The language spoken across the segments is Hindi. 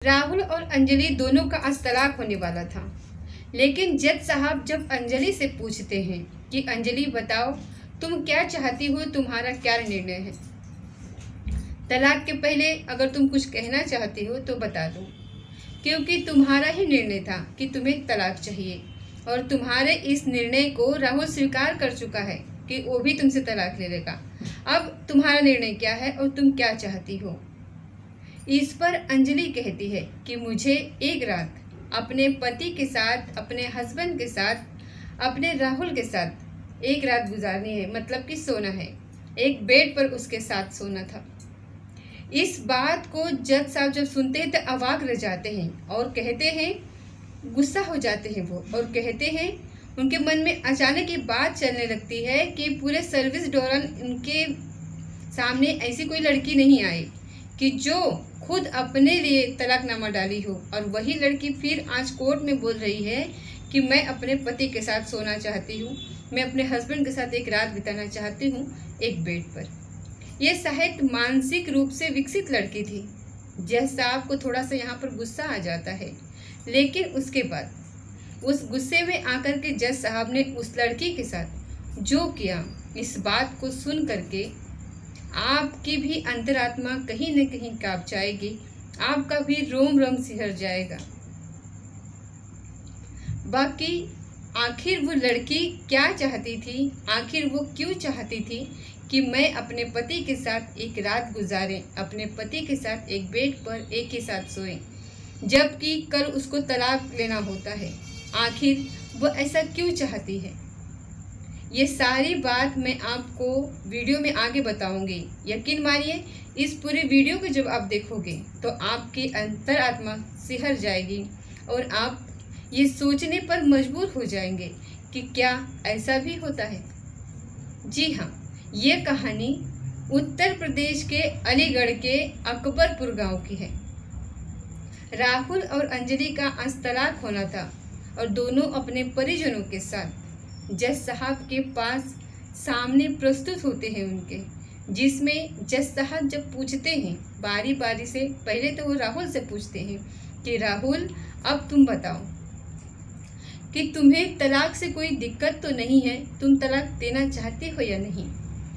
राहुल और अंजलि दोनों का आज तलाक होने वाला था। लेकिन जज साहब जब अंजलि से पूछते हैं कि अंजलि बताओ तुम क्या चाहती हो, तुम्हारा क्या निर्णय है। तलाक के पहले अगर तुम कुछ कहना चाहती हो तो बता दो, क्योंकि तुम्हारा ही निर्णय था कि तुम्हें तलाक चाहिए और तुम्हारे इस निर्णय को राहुल स्वीकार कर चुका है कि वो भी तुमसे तलाक ले लेगा। अब तुम्हारा निर्णय क्या है और तुम क्या चाहती हो। इस पर अंजलि कहती है कि मुझे एक रात अपने पति के साथ, अपने हस्बैंड के साथ, अपने राहुल के साथ एक रात गुजारनी है, मतलब कि सोना है, एक बेड पर उसके साथ सोना था। इस बात को जज साहब जब सुनते हैं तो अवाक रह जाते हैं और कहते हैं, गुस्सा हो जाते हैं वो और कहते हैं, उनके मन में अचानक ये बात चलने लगती है कि पूरे सर्विस दौरान उनके सामने ऐसी कोई लड़की नहीं आई कि जो खुद अपने लिए तलाकनामा डाली हो, और वही लड़की फिर आज कोर्ट में बोल रही है कि मैं अपने पति के साथ सोना चाहती हूँ, मैं अपने हस्बैंड के साथ एक रात बिताना चाहती हूँ एक बेड पर। यह शायद मानसिक रूप से विकसित लड़की थी। जज साहब को थोड़ा सा यहाँ पर गुस्सा आ जाता है, लेकिन उसके बाद उस गुस्से में आकर के जज साहब ने उस लड़की के साथ जो किया, इस बात को सुन करके आपकी भी अंतरात्मा कहीं न कहीं कांप जाएगी, आपका भी रोम रोम सिहर जाएगा। बाकी आखिर वो लड़की क्या चाहती थी, आखिर वो क्यों चाहती थी कि मैं अपने पति के साथ एक रात गुजारें, अपने पति के साथ एक बेड पर एक ही साथ सोएं, जबकि कल उसको तलाक लेना होता है। आखिर वो ऐसा क्यों चाहती है, ये सारी बात मैं आपको वीडियो में आगे बताऊंगी। यकीन मानिए, इस पूरे वीडियो को जब आप देखोगे तो आपकी अंतरात्मा सिहर जाएगी और आप ये सोचने पर मजबूर हो जाएंगे कि क्या ऐसा भी होता है। जी हाँ, ये कहानी उत्तर प्रदेश के अलीगढ़ के अकबरपुर गांव की है। राहुल और अंजलि का आज तलाक होना था और दोनों अपने परिजनों के साथ जज साहब के पास सामने प्रस्तुत होते हैं उनके, जिसमें जज साहब जब पूछते हैं बारी बारी से, पहले तो वो राहुल से पूछते हैं कि राहुल अब तुम बताओ कि तुम्हें तलाक से कोई दिक्कत तो नहीं है, तुम तलाक देना चाहते हो या नहीं।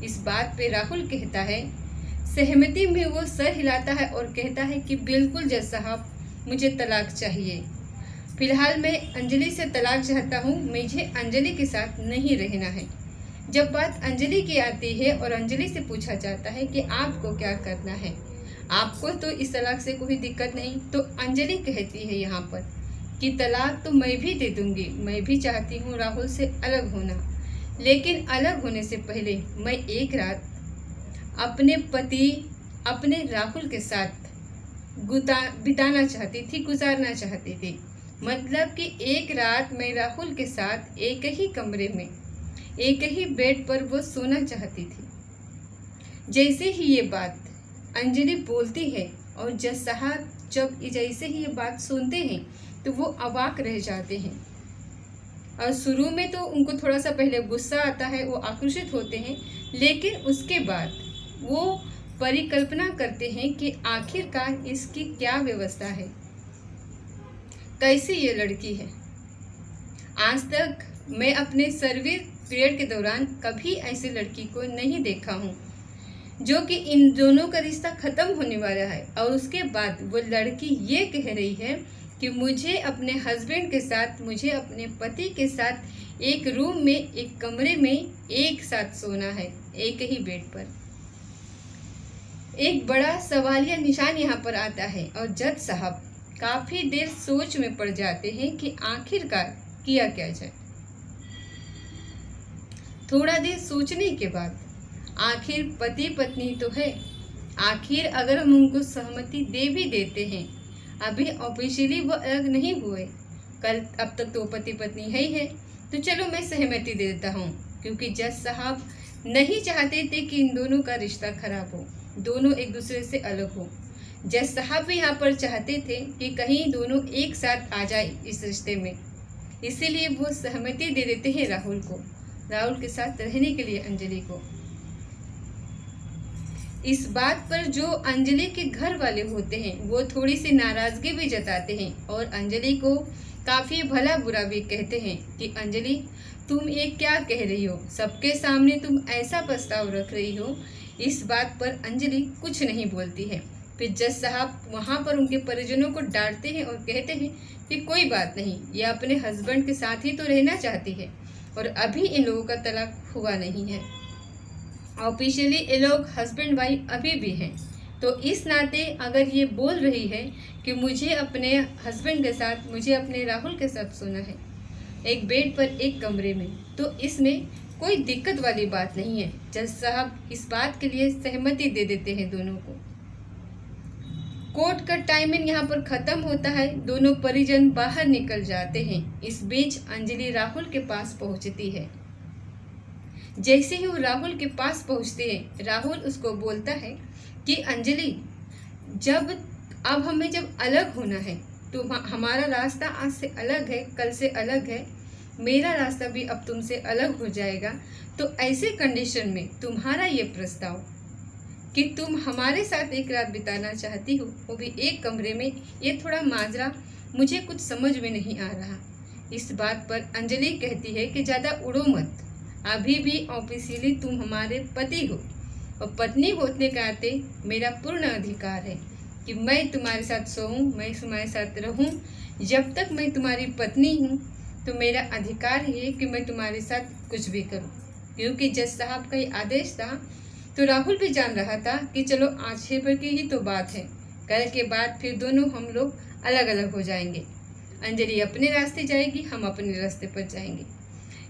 इस बात पे राहुल कहता है, सहमति में वो सर हिलाता है और कहता है कि बिल्कुल जज साहब, मुझे तलाक चाहिए। फिलहाल मैं अंजलि से तलाक चाहता हूँ, मुझे अंजलि के साथ नहीं रहना है। जब बात अंजलि की आती है और अंजलि से पूछा जाता है कि आपको क्या करना है, आपको तो इस तलाक से कोई दिक्कत नहीं, तो अंजलि कहती है यहाँ पर कि तलाक तो मैं भी दे दूँगी, मैं भी चाहती हूँ राहुल से अलग होना, लेकिन अलग होने से पहले मैं एक रात अपने पति, अपने राहुल के साथ बिताना चाहती थी, गुजारना चाहती थी। मतलब कि एक रात मैं राहुल के साथ एक ही कमरे में, एक ही बेड पर वो सोना चाहती थी। जैसे ही ये बात अंजलि बोलती है और जज साहब जब जैसे ही ये बात सुनते हैं तो वो अवाक रह जाते हैं। और शुरू में तो उनको थोड़ा सा पहले गुस्सा आता है, वो आक्रोशित होते हैं, लेकिन उसके बाद वो परिकल्पना करते हैं कि आखिरकार इसकी क्या व्यवस्था है, कैसी ये लड़की है। आज तक मैं अपने सर्विस पीरियड के दौरान कभी ऐसी लड़की को नहीं देखा हूँ जो कि इन दोनों का रिश्ता ख़त्म होने वाला है और उसके बाद वो लड़की ये कह रही है कि मुझे अपने हस्बैंड के साथ, मुझे अपने पति के साथ एक रूम में, एक कमरे में एक साथ सोना है, एक ही बेड पर। एक बड़ा सवालिया निशान यहाँ पर आता है और जज साहब काफ़ी देर सोच में पड़ जाते हैं कि आखिरकार किया क्या जाए। थोड़ा देर सोचने के बाद आखिर पति पत्नी तो है, आखिर अगर हम उनको सहमति दे भी देते हैं, अभी ऑफिशियली वो अलग नहीं हुए, कल अब तक तो पति पत्नी है ही है, तो चलो मैं सहमति दे देता हूँ, क्योंकि जज साहब नहीं चाहते थे कि इन दोनों का रिश्ता खराब हो, दोनों एक दूसरे से अलग हो। जज साहब भी यहाँ पर चाहते थे कि कहीं दोनों एक साथ आ जाए इस रिश्ते में, इसीलिए वो सहमति दे देते हैं राहुल को, राहुल के साथ रहने के लिए अंजलि को। इस बात पर जो अंजलि के घर वाले होते हैं वो थोड़ी सी नाराज़गी भी जताते हैं और अंजलि को काफ़ी भला बुरा भी कहते हैं कि अंजलि, तुम ये क्या कह रही हो, सबके सामने तुम ऐसा प्रस्ताव रख रही हो। इस बात पर अंजलि कुछ नहीं बोलती है। फिर जज साहब वहाँ पर उनके परिजनों को डांटते हैं और कहते हैं कि कोई बात नहीं, ये अपने हस्बैंड के साथ ही तो रहना चाहती है और अभी इन लोगों का तलाक हुआ नहीं है। ऑफिशियली ये लोग हस्बैंड वाइफ अभी भी हैं, तो इस नाते अगर ये बोल रही है कि मुझे अपने हस्बैंड के साथ, मुझे अपने राहुल के साथ सोना है एक बेड पर एक कमरे में, तो इसमें कोई दिक्कत वाली बात नहीं है। जज साहब इस बात के लिए सहमति दे देते हैं दोनों को। कोर्ट का टाइमिंग यहाँ पर ख़त्म होता है, दोनों परिजन बाहर निकल जाते हैं। इस बीच अंजलि राहुल के पास पहुँचती है। जैसे ही वो राहुल के पास पहुँचती है, राहुल उसको बोलता है कि अंजलि, अब हमें जब अलग होना है तो हमारा रास्ता आज से अलग है, कल से अलग है, मेरा रास्ता भी अब तुमसे अलग हो जाएगा। तो ऐसे कंडीशन में तुम्हारा ये प्रस्ताव कि तुम हमारे साथ एक रात बिताना चाहती हो, वो भी एक कमरे में, ये थोड़ा माजरा मुझे कुछ समझ में नहीं आ रहा। इस बात पर अंजलि कहती है कि ज़्यादा उड़ो मत, अभी भी ऑफिशियली तुम हमारे पति हो और पत्नी होने के नाते मेरा पूर्ण अधिकार है कि मैं तुम्हारे साथ सोऊं, मैं तुम्हारे साथ रहूं। जब तक मैं तुम्हारी पत्नी हूं तो मेरा अधिकार है कि मैं तुम्हारे साथ कुछ भी करूं। क्योंकि जज साहब का ये आदेश था, तो राहुल भी जान रहा था कि चलो आज 6 भर की ही तो बात है, कल के बाद फिर दोनों हम लोग अलग अलग हो जाएंगे। अंजलि अपने रास्ते जाएगी, हम अपने रास्ते पर जाएंगे।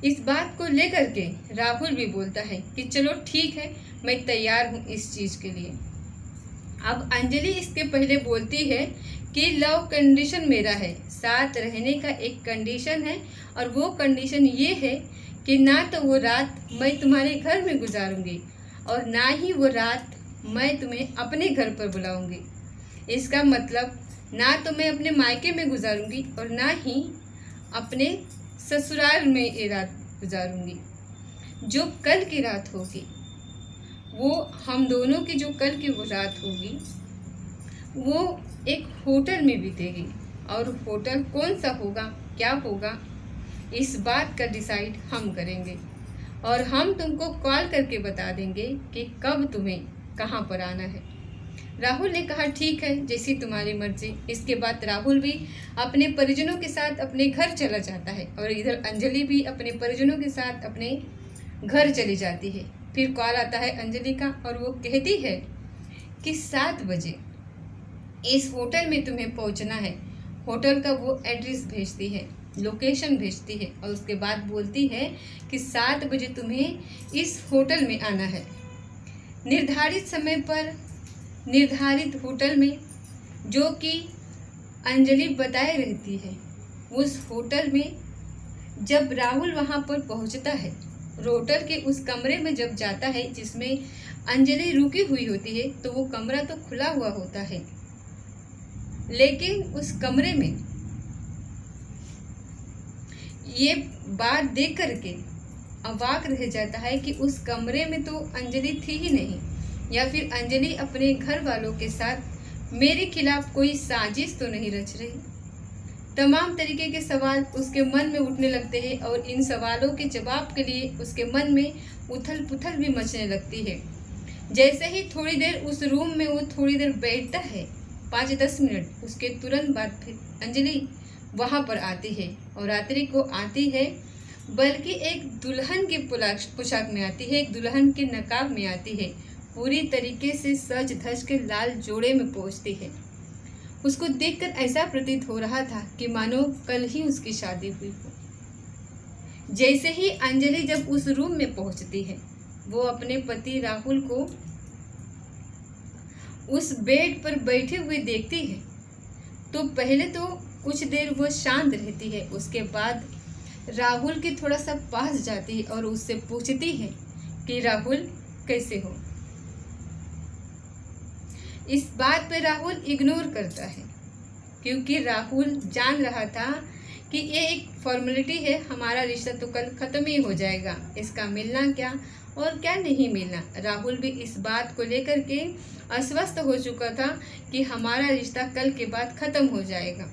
इस बात को लेकर के राहुल भी बोलता है कि चलो ठीक है, मैं तैयार हूँ इस चीज़ के लिए। अब अंजलि इसके पहले बोलती है कि लव कंडीशन मेरा है, साथ रहने का एक कंडीशन है और वो कंडीशन ये है कि ना तो वो रात मैं तुम्हारे घर में गुजारूंगी और ना ही वो रात मैं तुम्हें अपने घर पर बुलाऊंगी। इसका मतलब ना तो मैं अपने मायके में गुजारूंगी और ना ही अपने ससुराल में ये रात गुजारूंगी। जो कल की रात होगी वो हम दोनों की, जो कल की वो रात होगी वो एक होटल में बीतेगी। और होटल कौन सा होगा, क्या होगा, इस बात का डिसाइड हम करेंगे और हम तुमको कॉल करके बता देंगे कि कब तुम्हें कहाँ पर आना है। राहुल ने कहा ठीक है, जैसी तुम्हारी मर्जी। इसके बाद राहुल भी अपने परिजनों के साथ अपने घर चला जाता है और इधर अंजलि भी अपने परिजनों के साथ अपने घर चली जाती है। फिर कॉल आता है अंजलि का और वो कहती है कि 7 बजे इस होटल में तुम्हें पहुंचना है। होटल का वो एड्रेस भेजती है, लोकेशन भेजती है और उसके बाद बोलती है कि 7 बजे तुम्हें इस होटल में आना है। निर्धारित समय पर निर्धारित होटल में, जो कि अंजलि बताए रहती है, उस होटल में जब राहुल वहाँ पर पहुँचता है, होटल के उस कमरे में जब जाता है जिसमें अंजलि रुकी हुई होती है, तो वो कमरा तो खुला हुआ होता है, लेकिन उस कमरे में ये बात देख करके अवाक रह जाता है कि उस कमरे में तो अंजलि थी ही नहीं, या फिर अंजलि अपने घर वालों के साथ मेरे खिलाफ कोई साजिश तो नहीं रच रही। तमाम तरीके के सवाल उसके मन में उठने लगते हैं और इन सवालों के जवाब के लिए उसके मन में उथल पुथल भी मचने लगती है। जैसे ही थोड़ी देर उस रूम में वो थोड़ी देर बैठता है, 5-10 मिनट, उसके तुरंत बाद फिर अंजलि वहाँ पर आती है और रात्रि को आती है, बल्कि एक दुल्हन की पोशाक में आती है, एक दुल्हन के नकाब में आती है, पूरी तरीके से सज धज के लाल जोड़े में पहुँचती है। उसको देखकर ऐसा प्रतीत हो रहा था कि मानो कल ही उसकी शादी हुई हो। जैसे ही अंजलि जब उस रूम में पहुंचती है, वो अपने पति राहुल को उस बेड पर बैठे हुए देखती है, तो पहले तो कुछ देर वो शांत रहती है, उसके बाद राहुल के थोड़ा सा पास जाती है और उससे पूछती है कि राहुल कैसे हो। इस बात पे राहुल इग्नोर करता है, क्योंकि राहुल जान रहा था कि ये एक फॉर्मेलिटी है, हमारा रिश्ता तो कल ख़त्म ही हो जाएगा, इसका मिलना क्या और क्या नहीं मिलना। राहुल भी इस बात को लेकर के अस्वस्थ हो चुका था कि हमारा रिश्ता कल के बाद ख़त्म हो जाएगा।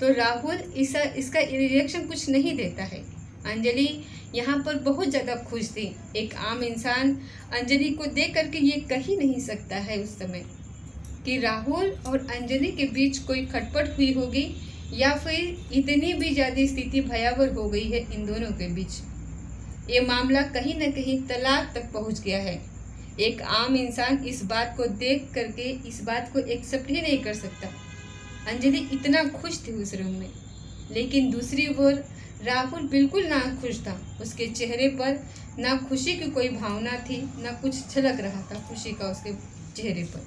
तो राहुल इसका रिएक्शन कुछ नहीं देता है। अंजलि यहाँ पर बहुत ज़्यादा खुश थी। एक आम इंसान अंजलि को देख करके ये कह ही नहीं सकता है उस समय कि राहुल और अंजलि के बीच कोई खटपट हुई होगी या फिर इतनी भी ज़्यादा स्थिति भयावह हो गई है इन दोनों के बीच। ये मामला कहीं न कहीं तलाक तक पहुंच गया है। एक आम इंसान इस बात को देख करके इस बात को एक्सेप्ट ही नहीं कर सकता। अंजलि इतना खुश थी उस रूम में, लेकिन दूसरी ओर राहुल बिल्कुल ना खुश था। उसके चेहरे पर ना खुशी की कोई भावना थी, ना कुछ झलक रहा था खुशी का उसके चेहरे पर।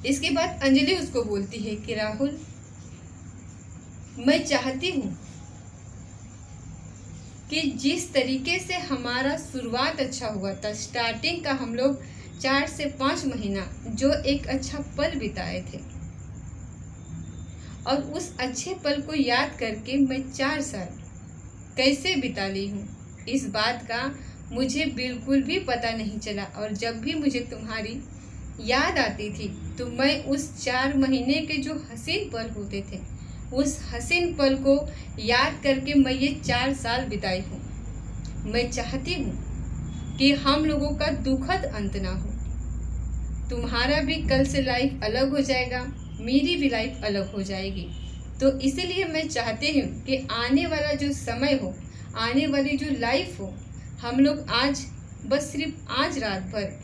इसके बाद अंजलि उसको बोलती है कि राहुल, मैं चाहती हूँ कि जिस तरीके से हमारा शुरुआत अच्छा हुआ था, स्टार्टिंग का हम लोग 4 से 5 महीना जो एक अच्छा पल बिताए थे, और उस अच्छे पल को याद करके मैं 4 साल कैसे बिता ली हूँ, इस बात का मुझे बिल्कुल भी पता नहीं चला। और जब भी मुझे तुम्हारी याद आती थी तो मैं उस 4 महीने के जो हसीन पल होते थे, उस हसीन पल को याद करके मैं ये 4 साल बिताई हूँ। मैं चाहती हूँ कि हम लोगों का दुखद अंत ना हो। तुम्हारा भी कल से लाइफ अलग हो जाएगा, मेरी भी लाइफ अलग हो जाएगी। तो इसीलिए मैं चाहती हूँ कि आने वाला जो समय हो, आने वाली जो लाइफ हो, हम लोग आज बस सिर्फ आज रात भर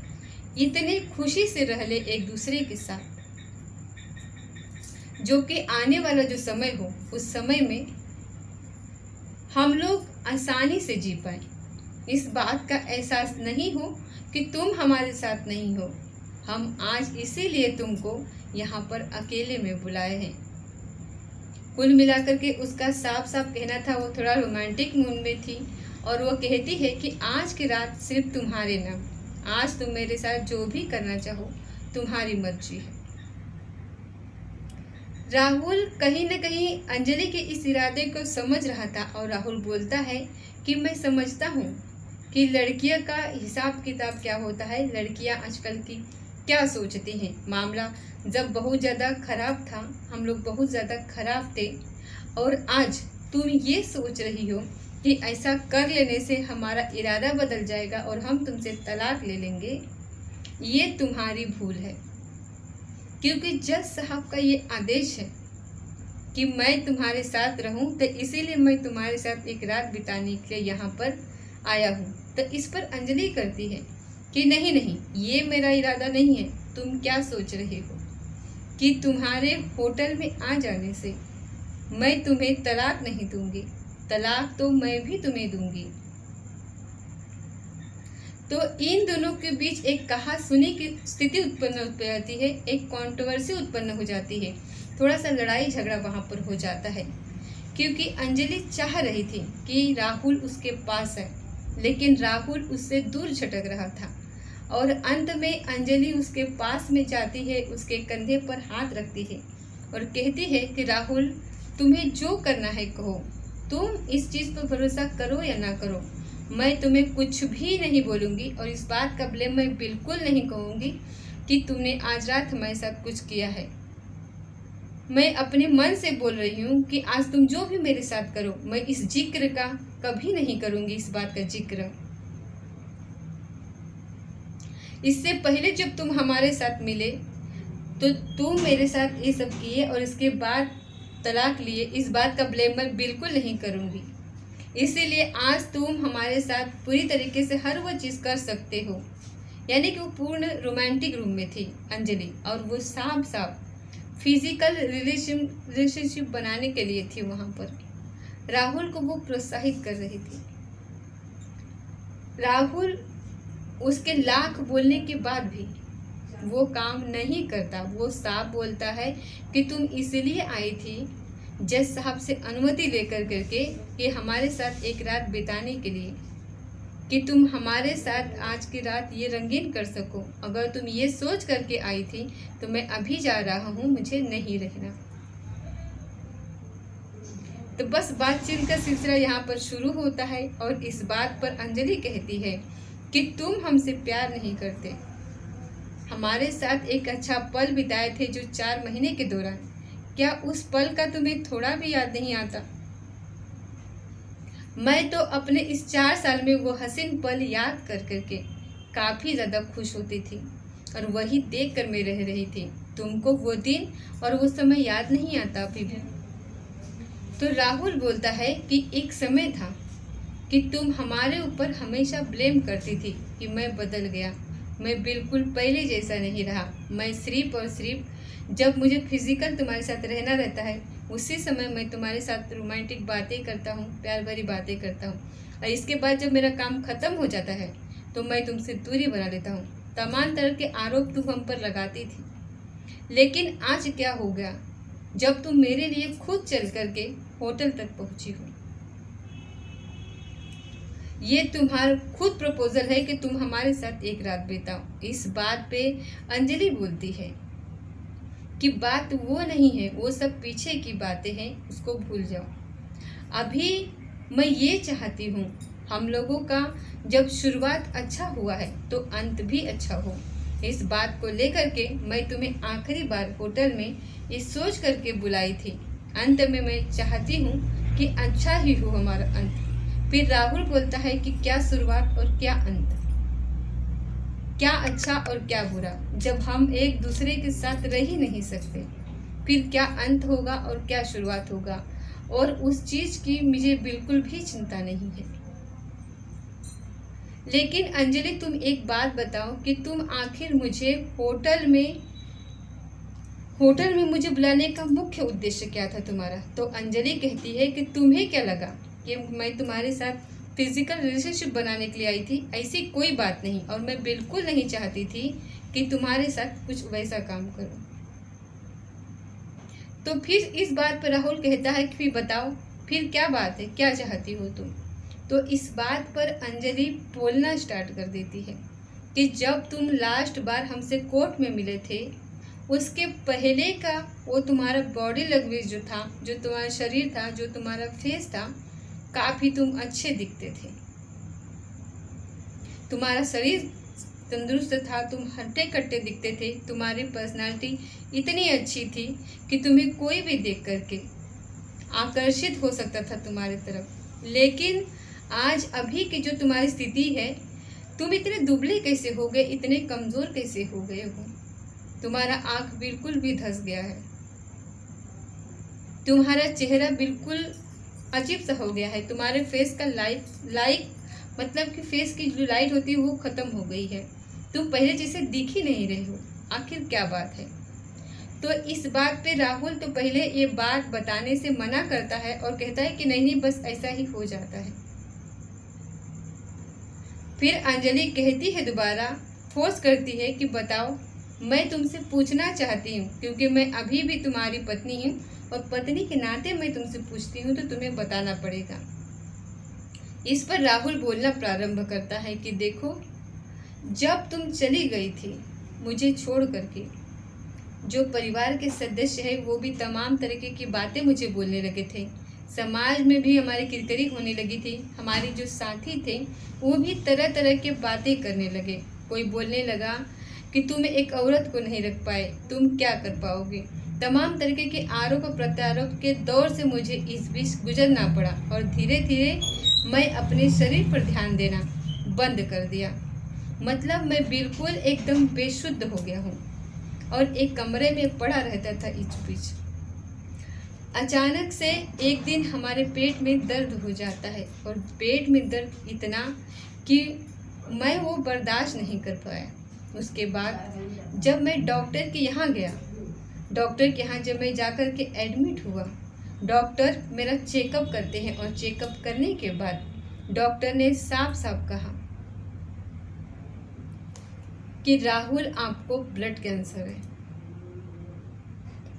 इतने खुशी से रह ले एक दूसरे के साथ, जो कि आने वाला जो समय हो उस समय में हम लोग आसानी से जी पाए। इस बात का एहसास नहीं हो कि तुम हमारे साथ नहीं हो। हम आज इसीलिए तुमको यहाँ पर अकेले में बुलाए हैं। कुल मिलाकर के उसका साफ साफ कहना था, वो थोड़ा रोमांटिक मूड में थी और वो कहती है कि आज की रात सिर्फ तुम्हारे नाम, आज तुम मेरे साथ जो भी करना चाहो तुम्हारी मर्जी है। राहुल कहीं न कहीं अंजलि के इस इरादे को समझ रहा था और राहुल बोलता है कि मैं समझता हूँ कि लड़कियों का हिसाब किताब क्या होता है, लड़कियाँ आजकल की क्या सोचती हैं। मामला जब बहुत ज़्यादा ख़राब था, हम लोग बहुत ज़्यादा ख़राब थे, और आज तुम ये सोच रही हो कि ऐसा कर लेने से हमारा इरादा बदल जाएगा और हम तुमसे तलाक ले लेंगे। ये तुम्हारी भूल है, क्योंकि जज साहब का ये आदेश है कि मैं तुम्हारे साथ रहूं, तो इसीलिए मैं तुम्हारे साथ एक रात बिताने के लिए यहाँ पर आया हूँ। तो इस पर अंजलि करती है कि नहीं नहीं, ये मेरा इरादा नहीं है। तुम क्या सोच रहे हो कि तुम्हारे होटल में आ जाने से मैं तुम्हें तलाक नहीं दूंगी? तलाक तो मैं भी तुम्हें दूंगी। तो इन दोनों के बीच एक कहा सुनी की स्थिति उत्पन्न हो जाती है, एक कंट्रोवर्सी उत्पन्न हो जाती है, थोड़ा सा लड़ाई झगड़ा वहाँ पर हो जाता है, क्योंकि अंजलि चाह रही थी कि राहुल उसके पास है, लेकिन राहुल उससे दूर झटक रहा था। और अंत में अंजलि उसके पास में जाती है, उसके कंधे पर हाथ रखती है और कहती है कि राहुल, तुम्हें जो करना है कहो, तुम इस चीज़ पर भरोसा करो या ना करो, मैं तुम्हें कुछ भी नहीं बोलूँगी और इस बात का ब्लेम मैं बिल्कुल नहीं कहूँगी कि तुमने आज रात हमारे साथ कुछ किया है। मैं अपने मन से बोल रही हूँ कि आज तुम जो भी मेरे साथ करो, मैं इस जिक्र का कभी नहीं करूँगी, इस बात का जिक्र। इससे पहले जब तुम हमारे साथ मिले तो तुम मेरे साथ ये सब किए और इसके बाद तलाक लिए, इस बात का ब्लेम मैं बिल्कुल नहीं करूँगी। इसीलिए आज तुम हमारे साथ पूरी तरीके से हर वो चीज़ कर सकते हो। यानी कि वो पूर्ण रोमांटिक रूम में थी अंजलि, और वो साफ साफ फिजिकल रिलेशनशिप बनाने के लिए थी वहाँ पर। राहुल को वो प्रोत्साहित कर रही थी। राहुल उसके लाख बोलने के बाद भी वो काम नहीं करता। वो साफ बोलता है कि तुम इसलिए आई थी जज साहब से अनुमति लेकर करके कि हमारे साथ एक रात बिताने के लिए, कि तुम हमारे साथ आज की रात ये रंगीन कर सको। अगर तुम ये सोच करके आई थी तो मैं अभी जा रहा हूँ, मुझे नहीं रहना। तो बस बातचीत का सिलसिला यहाँ पर शुरू होता है और इस बात पर अंजलि कहती है कि तुम हमसे प्यार नहीं करते। हमारे साथ एक अच्छा पल बिताए थे जो 4 महीने के दौरान, क्या उस पल का तुम्हें थोड़ा भी याद नहीं आता? मैं तो अपने इस 4 साल में वो हसीन पल याद कर करके काफ़ी ज़्यादा खुश होती थी और वही देख कर मैं रह रही थी। तुमको वो दिन और वो समय याद नहीं आता अभी भी? तो राहुल बोलता है कि एक समय था कि तुम हमारे ऊपर हमेशा ब्लेम करती थी कि मैं बदल गया, मैं बिल्कुल पहले जैसा नहीं रहा। मैं सिर्फ और सिर्फ जब मुझे फिजिकल तुम्हारे साथ रहना रहता है उसी समय मैं तुम्हारे साथ रोमांटिक बातें करता हूँ, प्यार भरी बातें करता हूँ, और इसके बाद जब मेरा काम खत्म हो जाता है तो मैं तुमसे दूरी बना लेता हूँ। तमाम तरह के आरोप तुम हम पर लगाती थी, लेकिन आज क्या हो गया जब तुम मेरे लिए खुद चल करके होटल तक पहुंची हो? ये तुम्हारा खुद प्रपोजल है कि तुम हमारे साथ एक रात बिताओ। इस बात पे अंजलि बोलती है कि बात वो नहीं है, वो सब पीछे की बातें हैं, उसको भूल जाओ। अभी मैं ये चाहती हूँ हम लोगों का जब शुरुआत अच्छा हुआ है तो अंत भी अच्छा हो। इस बात को लेकर के मैं तुम्हें आखिरी बार होटल में ये सोच करके बुलाई थी। अंत में मैं चाहती हूँ कि अच्छा ही हो हमारा अंत। फिर राहुल बोलता है कि क्या शुरुआत और क्या अंत, क्या अच्छा और क्या बुरा, जब हम एक दूसरे के साथ रह ही नहीं सकते, फिर क्या अंत होगा और क्या शुरुआत होगा? और उस चीज की मुझे बिल्कुल भी चिंता नहीं है। लेकिन अंजलि तुम एक बात बताओ कि तुम आखिर मुझे होटल में मुझे बुलाने का मुख्य उद्देश्य क्या था तुम्हारा? तो अंजलि कहती है कि तुम्हें क्या लगा कि मैं तुम्हारे साथ फिजिकल रिलेशनशिप बनाने के लिए आई थी? ऐसी कोई बात नहीं, और मैं बिल्कुल नहीं चाहती थी कि तुम्हारे साथ कुछ वैसा काम करूं। तो फिर इस बात पर राहुल कहता है कि फिर बताओ, फिर क्या बात है, क्या चाहती हो तुम? तो इस बात पर अंजलि बोलना स्टार्ट कर देती है कि जब तुम लास्ट बार हमसे कोर्ट में मिले थे उसके पहले का वो तुम्हारा बॉडी लैंग्वेज जो था, जो तुम्हारा शरीर था, जो तुम्हारा फेस था, काफ़ी तुम अच्छे दिखते थे। तुम्हारा शरीर तंदुरुस्त था, तुम हट्टे कट्टे दिखते थे, तुम्हारी पर्सनालिटी इतनी अच्छी थी कि तुम्हें कोई भी देख करके आकर्षित हो सकता था तुम्हारी तरफ। लेकिन आज अभी की जो तुम्हारी स्थिति है, तुम इतने दुबले कैसे हो गए, इतने कमज़ोर कैसे हो गए हो? तुम्हारा आँख बिल्कुल भी धंस गया है, तुम्हारा चेहरा बिल्कुल अजीब सा हो गया है, तुम्हारे फेस का लाइट मतलब कि फेस की जो लाइट होती है वो ख़त्म हो गई है, तुम पहले जैसे दिख ही नहीं रहे हो। आखिर क्या बात है? तो इस बात पे राहुल तो पहले ये बात बताने से मना करता है और कहता है कि नहीं बस ऐसा ही हो जाता है। फिर अंजलि कहती है, दोबारा फोर्स करती है कि बताओ, मैं तुमसे पूछना चाहती हूँ क्योंकि मैं अभी भी तुम्हारी पत्नी हूँ और पत्नी के नाते मैं तुमसे पूछती हूँ तो तुम्हें बताना पड़ेगा। इस पर राहुल बोलना प्रारंभ करता है कि देखो, जब तुम चली गई थी मुझे छोड़ करके, जो परिवार के सदस्य हैं वो भी तमाम तरीके की बातें मुझे बोलने लगे थे, समाज में भी हमारी किरकिरी होने लगी थी, हमारे जो साथी थे वो भी तरह तरह के बातें करने लगे। कोई बोलने लगा कि तुम एक औरत को नहीं रख पाए, तुम क्या कर पाओगे? तमाम तरीके के आरोप प्रत्यारोप के दौर से मुझे इस बीच गुजरना पड़ा और धीरे धीरे मैं अपने शरीर पर ध्यान देना बंद कर दिया। मतलब मैं बिल्कुल एकदम बेशुद्ध हो गया हूँ और एक कमरे में पड़ा रहता था इच बीच। अचानक से एक दिन हमारे पेट में दर्द हो जाता है और पेट में दर्द इतना कि मैं वो बर्दाश्त नहीं कर पाया। उसके बाद जब मैं डॉक्टर के यहाँ गया, डॉक्टर के यहाँ जब मैं जाकर के एडमिट हुआ, डॉक्टर मेरा चेकअप करते हैं और चेकअप करने के बाद डॉक्टर ने साफ साफ कहा कि राहुल आपको ब्लड कैंसर है।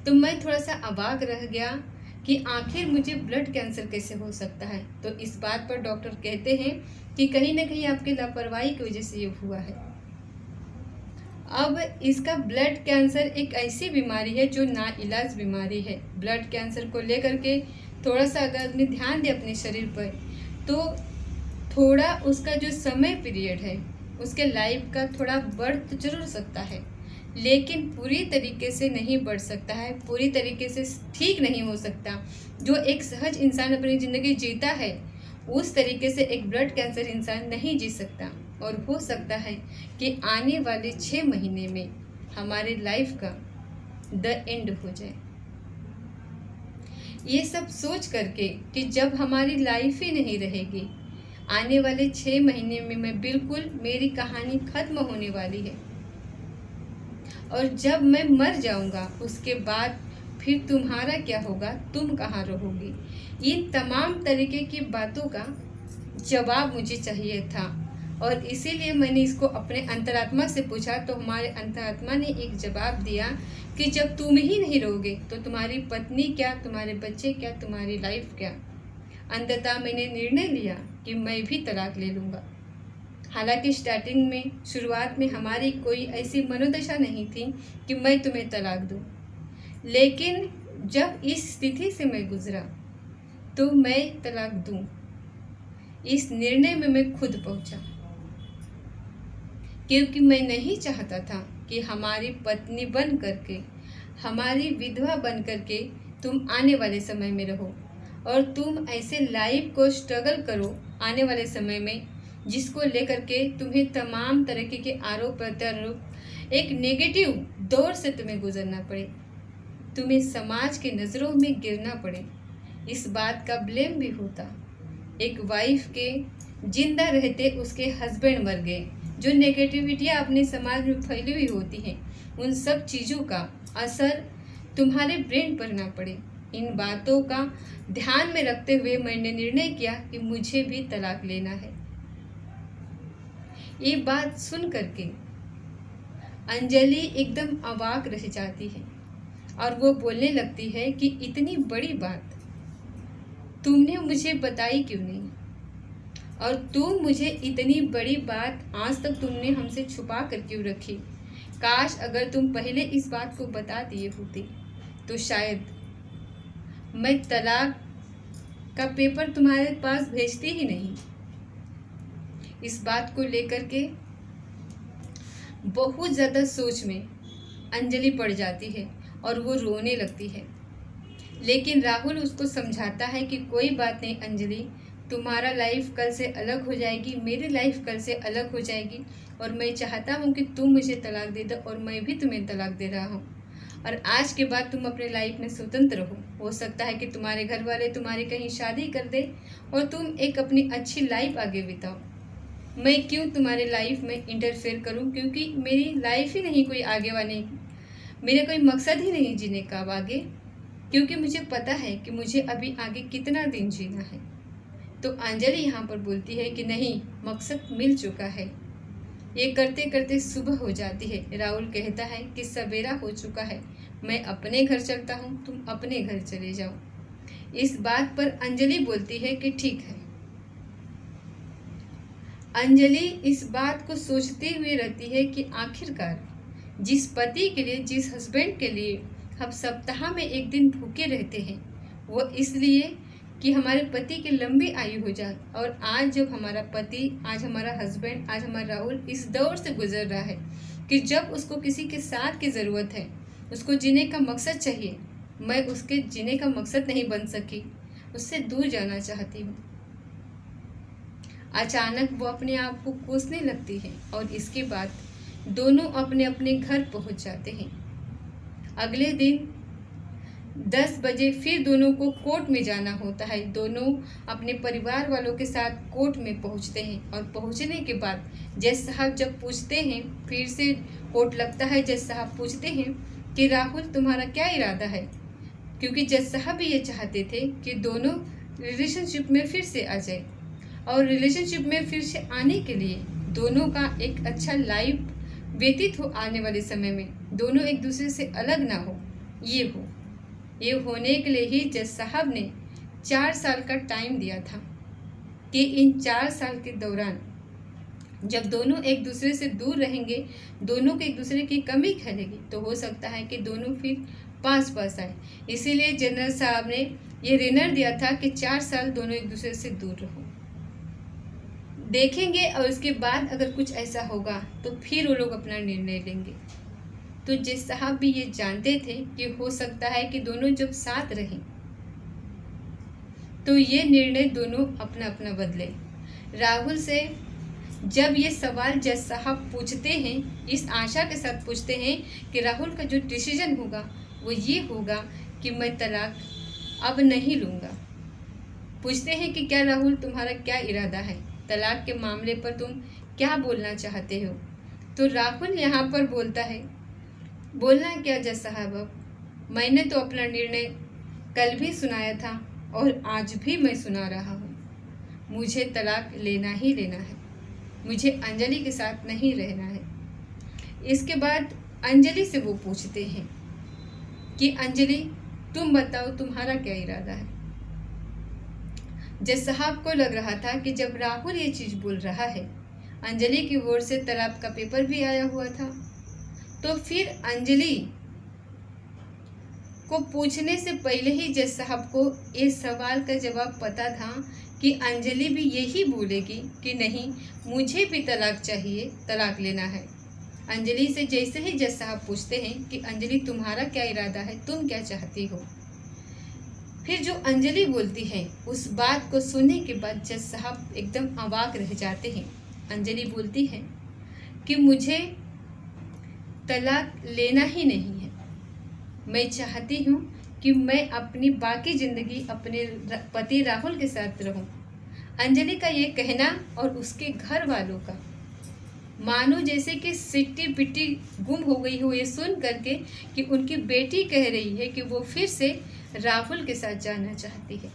तो मैं थोड़ा सा अवाक रह गया कि आखिर मुझे ब्लड कैंसर कैसे हो सकता है। तो इस बात पर डॉक्टर कहते हैं कि कहीं ना कहीं आपकी लापरवाही की वजह से ये हुआ है। अब इसका ब्लड कैंसर एक ऐसी बीमारी है जो नाइलाज बीमारी है। ब्लड कैंसर को लेकर के थोड़ा सा अगर आदमी ध्यान दे अपने शरीर पर, तो थोड़ा उसका जो समय पीरियड है उसके लाइफ का थोड़ा बढ़ तो जरूर सकता है, लेकिन पूरी तरीके से नहीं बढ़ सकता है, पूरी तरीके से ठीक नहीं हो सकता। जो एक सहज इंसान अपनी ज़िंदगी जीता है उस तरीके से एक ब्लड कैंसर इंसान नहीं जी सकता। और हो सकता है कि आने वाले 6 महीने में हमारे लाइफ का द एंड हो जाए। ये सब सोच करके कि जब हमारी लाइफ ही नहीं रहेगी, आने वाले 6 महीने में मैं बिल्कुल मेरी कहानी खत्म होने वाली है, और जब मैं मर जाऊंगा उसके बाद फिर तुम्हारा क्या होगा, तुम कहाँ रहोगी। इन तमाम तरीके की बातों का जवाब मुझे चाहिए था, और इसीलिए मैंने इसको अपने अंतरात्मा से पूछा, तो हमारे अंतरात्मा ने एक जवाब दिया कि जब तुम ही नहीं रहोगे तो तुम्हारी पत्नी क्या, तुम्हारे बच्चे क्या, तुम्हारी लाइफ क्या। अंततः मैंने निर्णय लिया कि मैं भी तलाक ले लूँगा। हालांकि स्टार्टिंग में, शुरुआत में हमारी कोई ऐसी मनोदशा नहीं थी कि मैं तुम्हें तलाक दूँ, लेकिन जब इस स्थिति से मैं गुजरा तो मैं तलाक दूँ, इस निर्णय में मैं खुद पहुंचा, क्योंकि मैं नहीं चाहता था कि हमारी पत्नी बन करके, हमारी विधवा बन करके तुम आने वाले समय में रहो, और तुम ऐसे लाइफ को स्ट्रगल करो आने वाले समय में, जिसको लेकर के तुम्हें तमाम तरीके के आरोप प्रत्यारोप, एक नेगेटिव दौर से तुम्हें गुजरना पड़े, तुम्हें समाज की नज़रों में गिरना पड़े। इस बात का ब्लेम भी होता, एक वाइफ के जिंदा रहते उसके हस्बैंड मर गए, जो नेगेटिविटियाँ अपने समाज में फैली हुई होती हैं, उन सब चीज़ों का असर तुम्हारे ब्रेन पर ना पड़े। इन बातों का ध्यान में रखते हुए मैंने निर्णय किया कि मुझे भी तलाक लेना है। ये बात सुन करके अंजलि एकदम अवाक रह जाती है, और वो बोलने लगती है कि इतनी बड़ी बात तुमने मुझे बताई क्यों नहीं, और तुम मुझे इतनी बड़ी बात आज तक तुमने हमसे छुपा कर क्यों रखी। काश अगर तुम पहले इस बात को बता दिए होते तो शायद मैं तलाक का पेपर तुम्हारे पास भेजती ही नहीं। इस बात को लेकर के बहुत ज़्यादा सोच में अंजलि पड़ जाती है और वो रोने लगती है, लेकिन राहुल उसको समझाता है कि कोई बात नहीं अंजलि, तुम्हारा लाइफ कल से अलग हो जाएगी, मेरी लाइफ कल से अलग हो जाएगी, और मैं चाहता हूँ कि तुम मुझे तलाक दे दो और मैं भी तुम्हें तलाक दे रहा हूँ, और आज के बाद तुम अपने लाइफ में स्वतंत्र हो सकता है कि तुम्हारे घर वाले तुम्हारी कहीं शादी कर दे और तुम एक अपनी अच्छी लाइफ आगे बिताओ। मैं क्यों तुम्हारे लाइफ में इंटरफेयर करूं, क्योंकि मेरी लाइफ ही नहीं कोई आगे वाली, मेरा कोई मकसद ही नहीं जीने का अब आगे, क्योंकि मुझे पता है कि मुझे अभी आगे कितना दिन जीना है। तो अंजलि यहाँ पर बोलती है कि नहीं, मकसद मिल चुका है। ये करते करते सुबह हो जाती है। राहुल कहता है कि सवेरा हो चुका है, मैं अपने घर चलता हूँ, तुम अपने घर चले जाओ। इस बात पर अंजलि बोलती है कि ठीक है। अंजलि इस बात को सोचते हुए रहती है कि आखिरकार जिस पति के लिए, जिस हस्बैंड के लिए हम सप्ताह में एक दिन भूखे रहते हैं, वो इसलिए कि हमारे पति की लंबी आयु हो जाए, और आज जब हमारा पति, आज हमारा हस्बैंड, आज हमारा राहुल इस दौर से गुजर रहा है कि जब उसको किसी के साथ की ज़रूरत है, उसको जीने का मकसद चाहिए, मैं उसके जीने का मकसद नहीं बन सकी, उससे दूर जाना चाहती हूँ। अचानक वो अपने आप को कोसने लगती है, और इसके बाद दोनों अपने अपने घर पहुँच जाते हैं। अगले दिन 10 बजे फिर दोनों को कोर्ट में जाना होता है। दोनों अपने परिवार वालों के साथ कोर्ट में पहुंचते हैं, और पहुंचने के बाद जज साहब जब पूछते हैं, फिर से कोर्ट लगता है, जज साहब पूछते हैं कि राहुल तुम्हारा क्या इरादा है, क्योंकि जज साहब भी ये चाहते थे कि दोनों रिलेशनशिप में फिर से आ जाए, और रिलेशनशिप में फिर से आने के लिए दोनों का एक अच्छा लाइफ व्यतीत हो, आने वाले समय में दोनों एक दूसरे से अलग ना हो। ये होने के लिए ही जज साहब ने 4 साल का टाइम दिया था कि इन 4 साल के दौरान जब दोनों एक दूसरे से दूर रहेंगे, दोनों को एक दूसरे की कमी खलेगी, तो हो सकता है कि दोनों फिर पास पास आए। इसीलिए जनरल साहब ने ये रिनर दिया था कि 4 साल दोनों एक दूसरे से दूर रहो। देखेंगे और उसके बाद अगर कुछ ऐसा होगा तो फिर वो लोग अपना निर्णय लेंगे। तो जज साहब भी ये जानते थे कि हो सकता है कि दोनों जब साथ रहें तो ये निर्णय दोनों अपना अपना बदले। राहुल से जब ये सवाल जज साहब पूछते हैं, इस आशा के साथ पूछते हैं कि राहुल का जो डिसीजन होगा वो ये होगा कि मैं तलाक अब नहीं लूँगा। पूछते हैं कि क्या राहुल तुम्हारा क्या इरादा है, तलाक के मामले पर तुम क्या बोलना चाहते हो। तो राहुल यहाँ पर बोलता है, बोलना क्या जज साहब, अब मैंने तो अपना निर्णय कल भी सुनाया था और आज भी मैं सुना रहा हूँ। मुझे तलाक लेना ही लेना है, मुझे अंजलि के साथ नहीं रहना है। इसके बाद अंजलि से वो पूछते हैं कि अंजलि तुम बताओ तुम्हारा क्या इरादा है। जज साहब को लग रहा था कि जब राहुल ये चीज़ बोल रहा है, अंजलि की ओर से तलाक का पेपर भी आया हुआ था, तो फिर अंजलि को पूछने से पहले ही जज साहब को इस सवाल का जवाब पता था कि अंजलि भी यही बोलेगी कि नहीं मुझे भी तलाक चाहिए, तलाक लेना है। अंजलि से जैसे ही जज साहब पूछते हैं कि अंजलि तुम्हारा क्या इरादा है, तुम क्या चाहती हो, फिर जो अंजलि बोलती है उस बात को सुनने के बाद जज साहब एकदम अवाक रह जाते हैं। अंजलि बोलती है कि मुझे तलाक लेना ही नहीं है, मैं चाहती हूँ कि मैं अपनी बाकी ज़िंदगी अपने पति राहुल के साथ रहूं। अंजलि का ये कहना और उसके घर वालों का मानो जैसे कि सिट्टी पिट्टी गुम हो गई हो ये सुन करके कि उनकी बेटी कह रही है कि वो फिर से राहुल के साथ जाना चाहती है।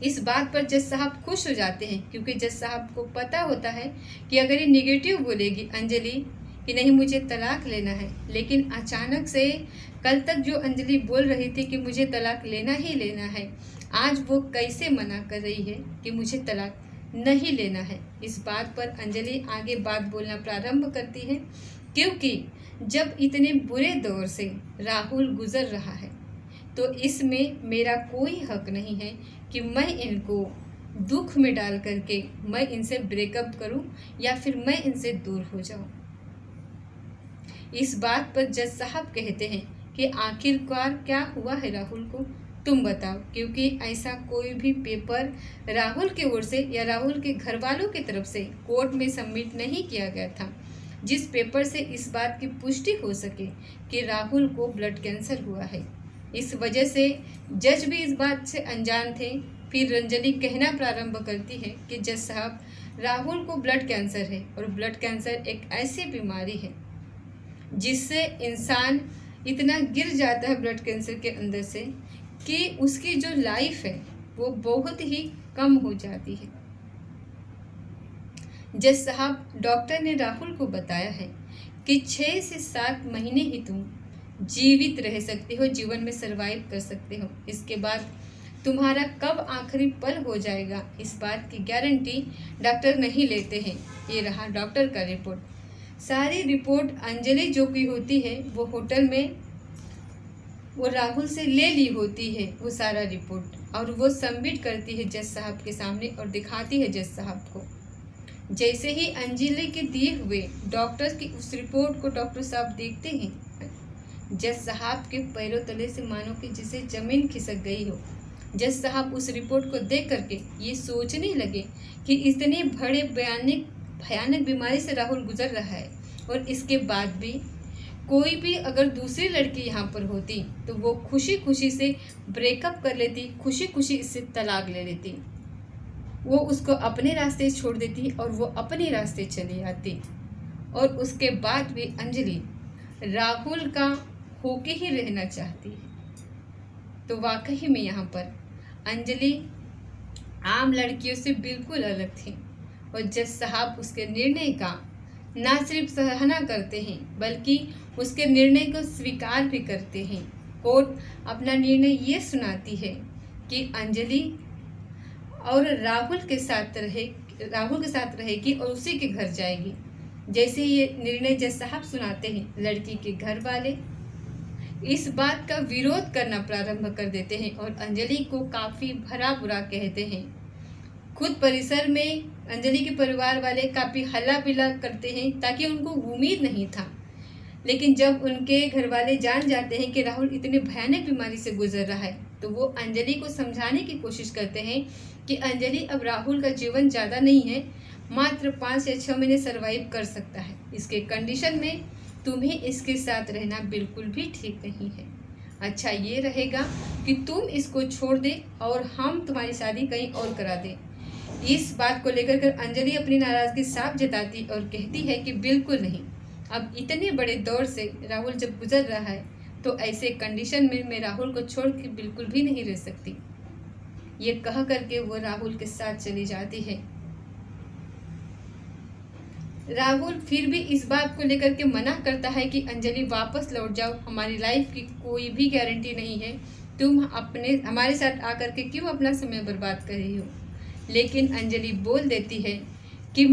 इस बात पर जज साहब खुश हो जाते हैं क्योंकि जज साहब को पता होता है कि अगर ये निगेटिव बोलेगी अंजलि कि नहीं मुझे तलाक लेना है, लेकिन अचानक से कल तक जो अंजलि बोल रही थी कि मुझे तलाक लेना ही लेना है, आज वो कैसे मना कर रही है कि मुझे तलाक नहीं लेना है। इस बात पर अंजलि आगे बात बोलना प्रारंभ करती है क्योंकि जब इतने बुरे दौर से राहुल गुजर रहा है तो इसमें मेरा कोई हक नहीं है कि मैं इनको दुख में डाल करके मैं इनसे ब्रेकअप करूं या फिर मैं इनसे दूर हो जाऊं। इस बात पर जज साहब कहते हैं कि आखिरकार क्या हुआ है राहुल को, तुम बताओ, क्योंकि ऐसा कोई भी पेपर राहुल की ओर से या राहुल के घर वालों की तरफ से कोर्ट में सबमिट नहीं किया गया था जिस पेपर से इस बात की पुष्टि हो सके कि राहुल को ब्लड कैंसर हुआ है। इस वजह से जज भी इस बात से अनजान थे। फिर अंजलि कहना प्रारंभ करती है कि जज साहब राहुल को ब्लड कैंसर है और ब्लड कैंसर एक ऐसी बीमारी है जिससे इंसान इतना गिर जाता है ब्लड कैंसर के अंदर से कि उसकी जो लाइफ है वो बहुत ही कम हो जाती है। जज साहब डॉक्टर ने राहुल को बताया है कि 6 से 7 महीने ही तुम जीवित रह सकते हो, जीवन में सरवाइव कर सकते हो। इसके बाद तुम्हारा कब आखिरी पल हो जाएगा इस बात की गारंटी डॉक्टर नहीं लेते हैं। ये रहा डॉक्टर का रिपोर्ट। सारी रिपोर्ट अंजलि जो की होती है वो होटल में वो राहुल से ले ली होती है वो सारा रिपोर्ट, और वो सबमिट करती है जज साहब के सामने और दिखाती है जज साहब को। जैसे ही अंजलि के दिए हुए डॉक्टर की उस रिपोर्ट को डॉक्टर साहब देखते हैं, जज साहब के पैरों तले से मानो कि जिसे जमीन खिसक गई हो। जज साहब उस रिपोर्ट को देख करके ये सोचने लगे कि इतने बड़े भयानक बीमारी से राहुल गुजर रहा है और इसके बाद भी कोई भी अगर दूसरी लड़की यहाँ पर होती तो वो खुशी खुशी से ब्रेकअप कर लेती, खुशी खुशी इससे तलाक ले लेती, वो उसको अपने रास्ते छोड़ देती और वो अपने रास्ते चली आती। और उसके बाद भी अंजलि राहुल का होके ही रहना चाहती है। तो वाकई में यहाँ पर अंजलि आम लड़कियों से बिल्कुल अलग थी और जज साहब उसके निर्णय का ना सिर्फ सराहना करते हैं बल्कि उसके निर्णय को स्वीकार भी करते हैं। कोर्ट अपना निर्णय ये सुनाती है कि अंजलि और राहुल के साथ रहेगी और उसी के घर जाएगी। जैसे ये निर्णय जज साहब सुनाते हैं, लड़की के घर वाले इस बात का विरोध करना प्रारंभ कर देते हैं और अंजलि को काफ़ी भला बुरा कहते हैं। खुद परिसर में अंजलि के परिवार वाले काफ़ी हल्ला बिल्ला करते हैं ताकि उनको उम्मीद नहीं था। लेकिन जब उनके घर वाले जान जाते हैं कि राहुल इतनी भयानक बीमारी से गुजर रहा है तो वो अंजलि को समझाने की कोशिश करते हैं कि अंजलि अब राहुल का जीवन ज़्यादा नहीं है, मात्र 5 या 6 महीने सर्वाइव कर सकता है। इसके कंडीशन में तुम्हें इसके साथ रहना बिल्कुल भी ठीक नहीं है। अच्छा ये रहेगा कि तुम इसको छोड़ दे और हम तुम्हारी शादी कहीं और करा दें। इस बात को लेकर कर अंजलि अपनी नाराज़गी साफ जताती और कहती है कि बिल्कुल नहीं, अब इतने बड़े दौर से राहुल जब गुजर रहा है तो ऐसे कंडीशन में मैं राहुल को छोड़ के बिल्कुल भी नहीं रह सकती। ये कह करके वो राहुल के साथ चली जाती है। राहुल फिर भी इस बात को लेकर के मना करता है कि अंजलि वापस लौट जाओ, हमारी लाइफ की कोई भी गारंटी नहीं है, तुम हमारे साथ आकर के क्यों अपना समय बर्बाद कर रही हो। लेकिन अंजलि बोल देती है कि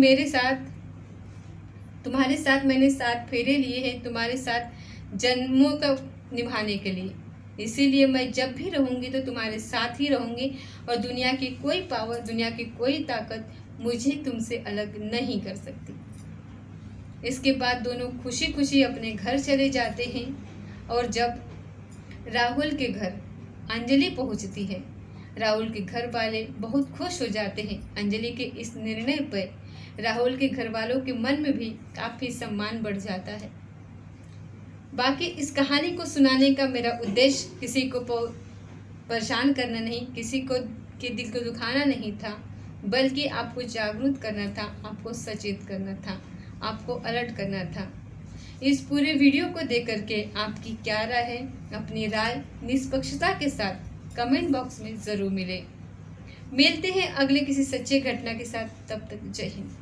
तुम्हारे साथ मैंने 7 फेरे लिए हैं, तुम्हारे साथ जन्मों का निभाने के लिए, इसीलिए मैं जब भी रहूँगी तो तुम्हारे साथ ही रहूँगी और दुनिया की कोई पावर, दुनिया की कोई ताकत मुझे तुमसे अलग नहीं कर सकती। इसके बाद दोनों खुशी खुशी अपने घर चले जाते हैं और जब राहुल के घर अंजलि पहुंचती है, राहुल के घर वाले बहुत खुश हो जाते हैं। अंजलि के इस निर्णय पर राहुल के घर वालों के मन में भी काफ़ी सम्मान बढ़ जाता है। बाकी इस कहानी को सुनाने का मेरा उद्देश्य किसी को परेशान करना नहीं, किसी को के दिल को दुखाना नहीं था, बल्कि आपको जागरूक करना था, आपको सचेत करना था, आपको अलर्ट करना था। इस पूरे वीडियो को देख करके आपकी क्या राय है, अपनी राय निष्पक्षता के साथ कमेंट बॉक्स में ज़रूर मिलते हैं अगले किसी सच्चे घटना के साथ। तब तक जय हिंद।